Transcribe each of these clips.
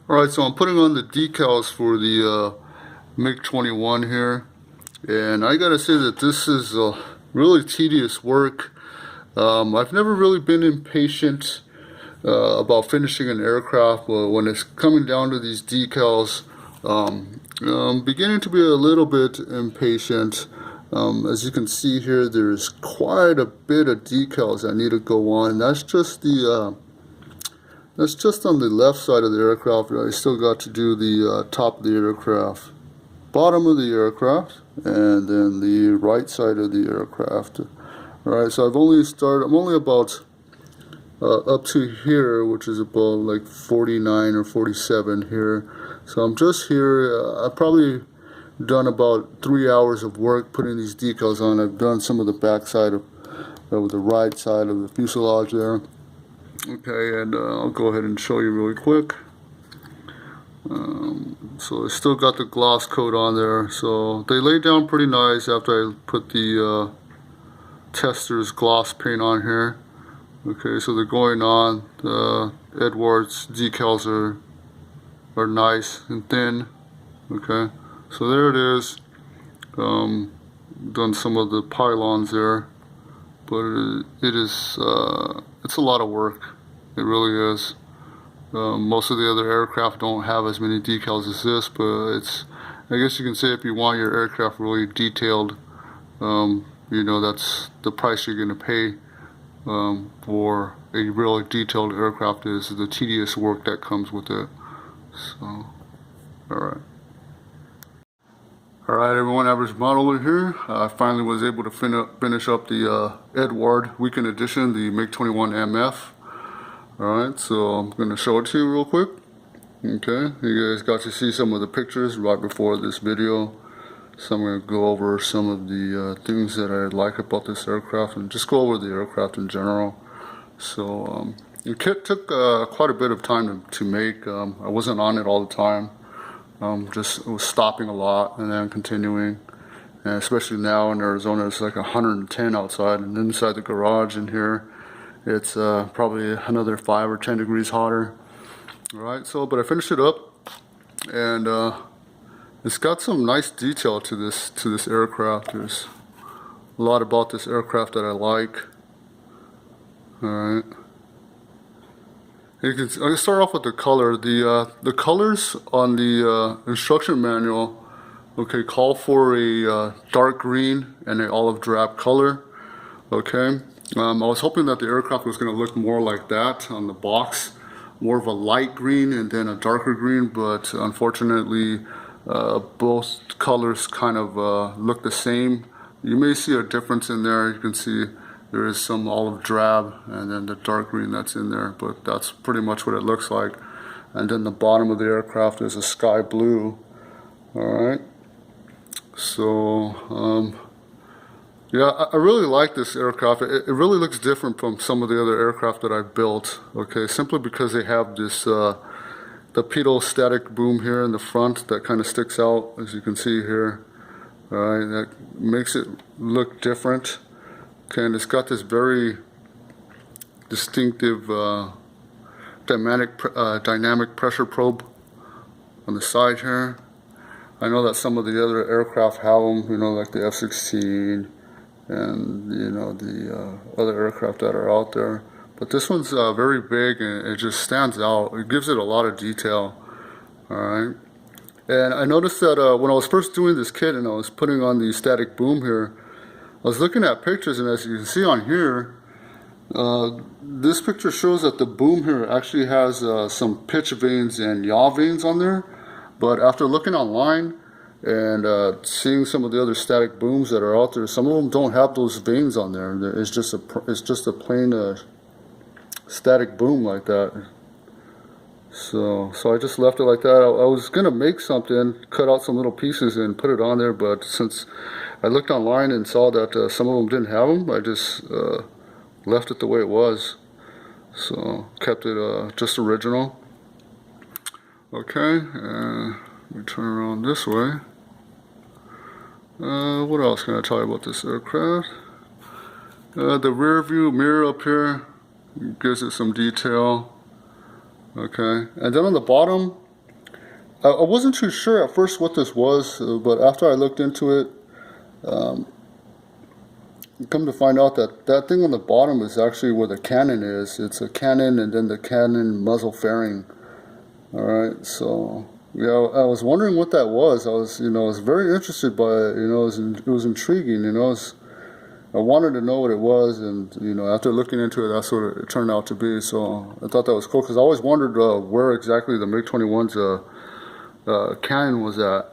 Alright, so I'm putting on the decals for the MiG-21 here, and I gotta say that this is really tedious work. I've never really been impatient about finishing an aircraft, but when it's coming down to these decals, I'm beginning to be a little bit impatient. As you can see here, there's quite a bit of decals that need to go on. That's just on the left side of the aircraft. I still got to do the top of the aircraft, bottom of the aircraft, and then the right side of the aircraft. Alright, so I'm only about up to here, which is about like 49 or 47 here. So I'm just here. I've probably done about 3 hours of work putting these decals on. I've done some of the back side of the right side of the fuselage there. Okay, and I'll go ahead and show you really quick. So I still got the gloss coat on there. So they lay down pretty nice after I put the tester's gloss paint on here. Okay, so they're going on. The Eduard's decals are nice and thin. Okay, so there it is. Done some of the pylons there, but it's a lot of work. It really is. Most of the other aircraft don't have as many decals as this, but I guess you can say if you want your aircraft really detailed, you know, that's the price you're going to pay for a really detailed aircraft, is the tedious work that comes with it. So, alright. Alright everyone, Average Modeler here. I finally was able to finish up the Eduard Weekend Edition, the MiG-21 MF. Alright, so I'm going to show it to you real quick. Okay, you guys got to see some of the pictures right before this video. So I'm going to go over some of the things that I like about this aircraft and just go over the aircraft in general. So it took quite a bit of time to make. I wasn't on it all the time. Just was stopping a lot and then continuing. And especially now in Arizona, it's like 110 outside, and inside the garage in here, it's probably another 5 or 10 degrees hotter. Alright, so but I finished it up, and it's got some nice detail to this aircraft. There's a lot about this aircraft that I like. Alright. I'm going to start off with the color. The colors on the instruction manual, okay, call for a dark green and an olive drab color. Okay, I was hoping that the aircraft was going to look more like that on the box, more of a light green and then a darker green, but unfortunately both colors kind of look the same. You may see a difference in there. You can see there is some olive drab and then the dark green that's in there, but that's pretty much what it looks like. And then the bottom of the aircraft is a sky blue. Alright, so yeah, I really like this aircraft. It really looks different from some of the other aircraft that I've built, okay, simply because they have this the pedal static boom here in the front that kind of sticks out, as you can see here. Alright, that makes it look different. Okay, and it's got this very distinctive dynamic pressure probe on the side here. I know that some of the other aircraft have them, you know, like the F-16 and, you know, the other aircraft that are out there. But this one's very big and it just stands out. It gives it a lot of detail. Alright. And I noticed that when I was first doing this kit and I was putting on the static boom here, I was looking at pictures, and as you can see on here, this picture shows that the boom here actually has some pitch vanes and yaw vanes on there. But after looking online and seeing some of the other static booms that are out there, some of them don't have those vanes on there. It's just a plain static boom like that. So I just left it like that. I was gonna make something, cut out some little pieces and put it on there, but since I looked online and saw that some of them didn't have them, I just left it the way it was. So kept it just original. Okay, let me turn around this way. What else can I tell you about this aircraft? The rear view mirror up here gives it some detail. Okay, and then on the bottom, I wasn't too sure at first what this was, but after I looked into it, come to find out that that thing on the bottom is actually where the cannon is. It's a cannon and then the cannon muzzle fairing. All right, so yeah, I was wondering what that was. I was very interested by it. It was intriguing. I wanted to know what it was, and after looking into it, that's what it turned out to be. So I thought that was cool because I always wondered where exactly the MiG-21's cannon was at,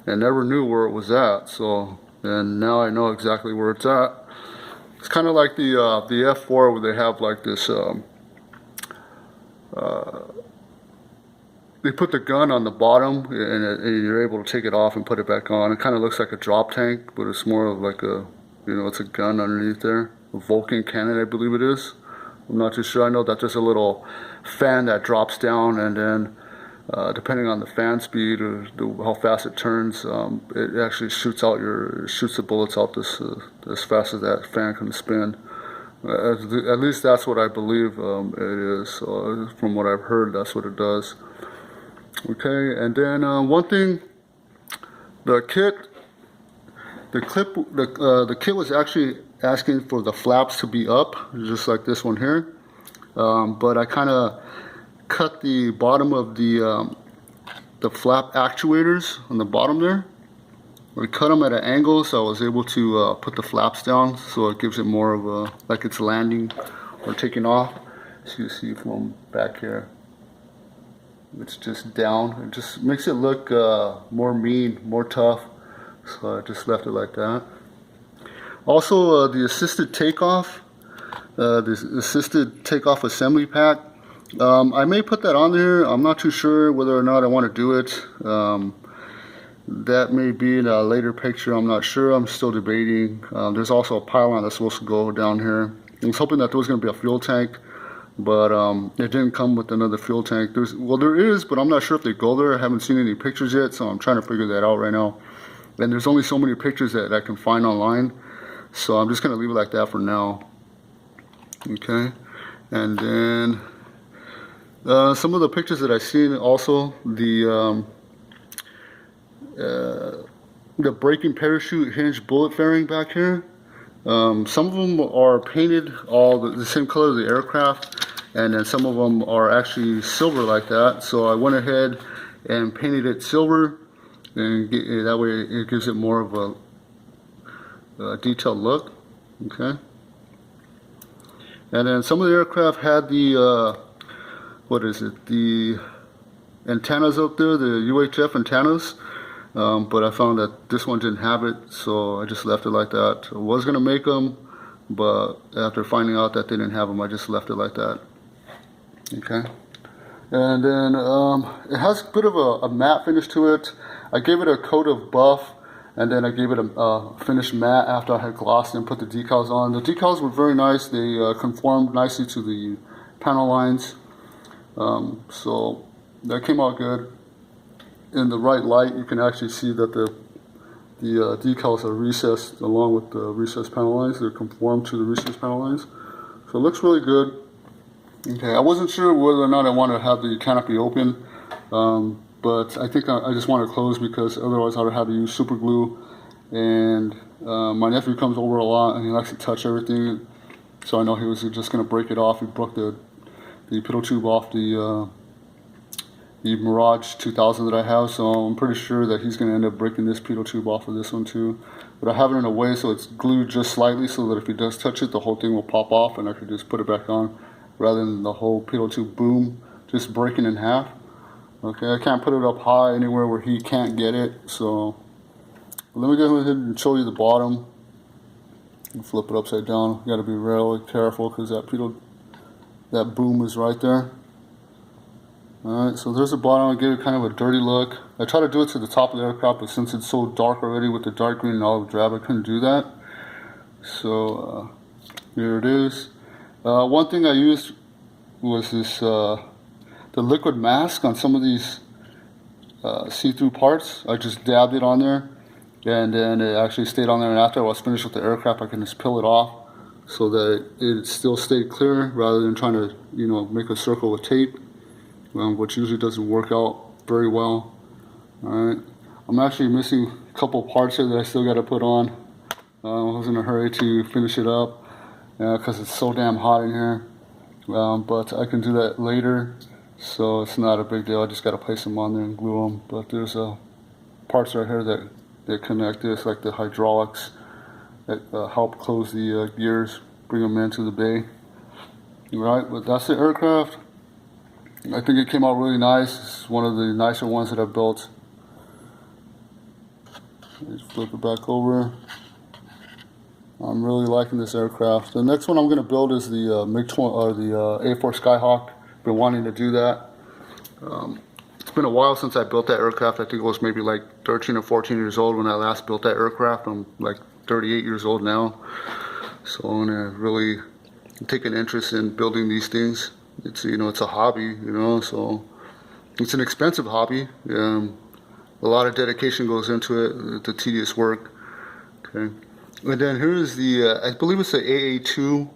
and never knew where it was at. So, and now I know exactly where it's at. It's kind of like the F4 where they have like this. They put the gun on the bottom, and you're able to take it off and put it back on. It kind of looks like a drop tank, but it's more of like it's a gun underneath there. A Vulcan cannon, I believe it is. I'm not too sure. I know that there's a little fan that drops down, and then depending on the fan speed or how fast it turns, it actually shoots the bullets out as fast as that fan can spin. At least that's what I believe it is. From what I've heard, that's what it does. Okay, and then one thing, the kit was actually asking for the flaps to be up, just like this one here. But I kind of cut the bottom of the flap actuators on the bottom there. We cut them at an angle, so I was able to put the flaps down, so it gives it more of a like it's landing or taking off. So you see from back here, it's just down. It just makes it look more mean, more tough. So I just left it like that. Also, the assisted takeoff assembly pack. I may put that on there. I'm not too sure whether or not I want to do it. That may be in a later picture. I'm not sure. I'm still debating. There's also a pylon that's supposed to go down here. I was hoping that there was going to be a fuel tank, but it didn't come with another fuel tank. There is, but I'm not sure if they go there. I haven't seen any pictures yet, so I'm trying to figure that out right now. And there's only so many pictures that I can find online, so I'm just going to leave it like that for now. Okay, and then some of the pictures that I've seen also, the braking parachute hinge bullet fairing back here. Some of them are painted all the same color of the aircraft, and then some of them are actually silver like that. So I went ahead and painted it silver, and that way it gives it more of a detailed look. Okay. And then some of the aircraft had the the antennas up there, the UHF antennas. But I found that this one didn't have it, so I just left it like that. I was going to make them, but after finding out that they didn't have them, I just left it like that. Okay. And then it has a bit of a matte finish to it. I gave it a coat of buff, and then I gave it a finished matte after I had glossed and put the decals on. The decals were very nice. They conformed nicely to the panel lines. So that came out good. In the right light, you can actually see that the decals are recessed along with the recessed panel lines. They're conformed to the recessed panel lines. So it looks really good. Okay, I wasn't sure whether or not I wanted to have the canopy open, but I think I just want it closed because otherwise I would have to use super glue. And my nephew comes over a lot and he likes to touch everything. So I know he was just going to break it off. He broke the pitot tube off the Mirage 2000 that I have, so I'm pretty sure that he's going to end up breaking this pitot tube off of this one too. But I have it in a way so it's glued just slightly so that if he does touch it, the whole thing will pop off and I can just put it back on rather than the whole pitot tube boom just breaking in half. Okay, I can't put it up high anywhere where he can't get it, so let me go ahead and show you the bottom. Flip it upside down. You got to be really careful because that boom is right there. Alright, so there's the bottom. I gave it kind of a dirty look. I tried to do it to the top of the aircraft, but since it's so dark already with the dark green and olive drab, I couldn't do that. So here it is. One thing I used was this the liquid mask on some of these see-through parts. I just dabbed it on there, and then it actually stayed on there. And after I was finished with the aircraft, I can just peel it off so that it still stayed clear, rather than trying to make a circle with tape. Which usually doesn't work out very well. Alright, I'm actually missing a couple parts here that I still got to put on. I was in a hurry to finish it up because it's so damn hot in here. But I can do that later, so it's not a big deal. I just got to place them on there and glue them. But there's parts right here that connect this, like the hydraulics that help close the gears, bring them into the bay. Right, but that's the aircraft. I think it came out really nice. It's one of the nicer ones that I've built. Just flip it back over. I'm really liking this aircraft. The next one I'm going to build is the MiG-20 or the A4 Skyhawk. Been wanting to do that. It's been a while since I built that aircraft. I think it was maybe like 13 or 14 years old when I last built that aircraft. I'm like 38 years old now. So I'm going to really take an interest in building these things. It's, you know, it's a hobby, you know, so it's an expensive hobby. A lot of dedication goes into it, the tedious work. Okay. And then here's the, I believe it's the AA-2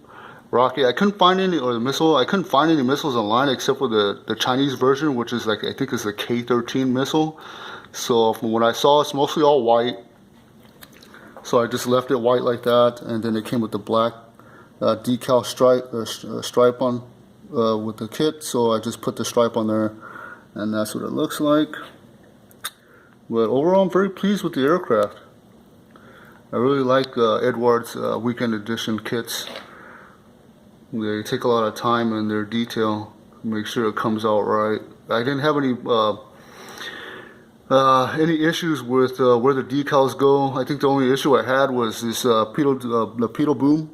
rocket. I couldn't find any, or the missile, I couldn't find any missiles online except for the Chinese version, which is like, I think it's the K-13 missile. So from what I saw, it's mostly all white. So I just left it white like that, and then it came with the black decal stripe on with the kit. So I just put the stripe on there, and that's what it looks like. But overall, I'm very pleased with the aircraft. I really like Eduard's weekend edition kits. They take a lot of time in their detail to make sure it comes out right. I didn't have any issues with where the decals go. I think the only issue I had was this the pedal boom.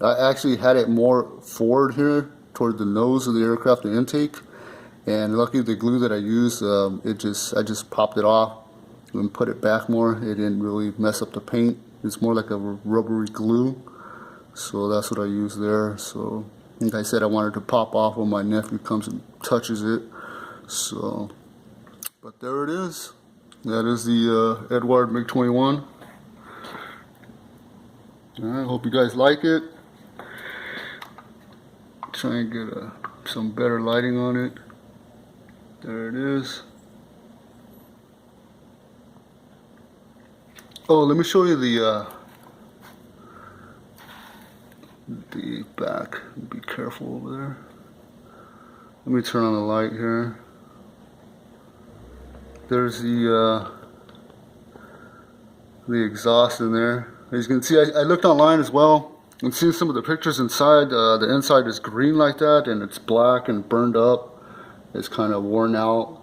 I actually had it more forward here toward the nose of the aircraft, the intake. And luckily the glue that I used, I just popped it off and put it back more. It didn't really mess up the paint. It's more like a rubbery glue. So that's what I use there. So like I said, I wanted to pop off when my nephew comes and touches it. So, but there it is. That is the Eduard MiG-21. I hope you guys like it. Try and get some better lighting on it. There it is. Oh, let me show you the back. Be careful over there. Let me turn on the light here. There's the exhaust in there. As you can see, I looked online as well and seen some of the pictures inside. The inside is green like that, and it's black and burned up. It's kind of worn out,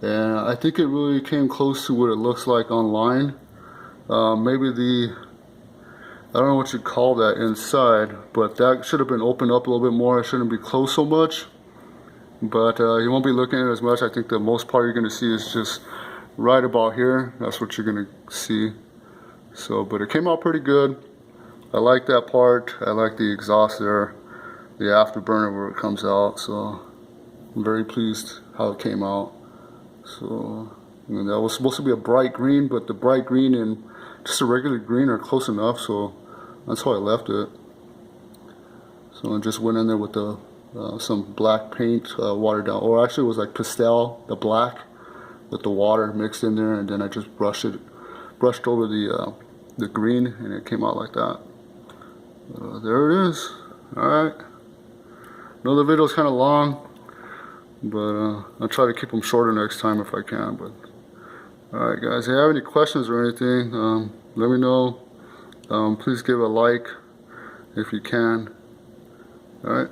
and I think it really came close to what it looks like online. Maybe I don't know what you call that inside, but that should have been opened up a little bit more. It shouldn't be closed so much, but you won't be looking at it as much. I think the most part you're going to see is just right about here. That's what you're going to see. So, but it came out pretty good. I like that part. I like the exhaust there, the afterburner where it comes out. So I'm very pleased how it came out. So, and that was supposed to be a bright green, but the bright green and just a regular green are close enough, so that's how I left it. So I just went in there with some black paint, watered down, or actually it was like pastel, the black with the water mixed in there, and then I just brushed over the green, and it came out like that. There it is. Alright. I know the video's kind of long, but I'll try to keep them shorter next time if I can. But alright guys, if you have any questions or anything, let me know. Please give a like if you can. Alright.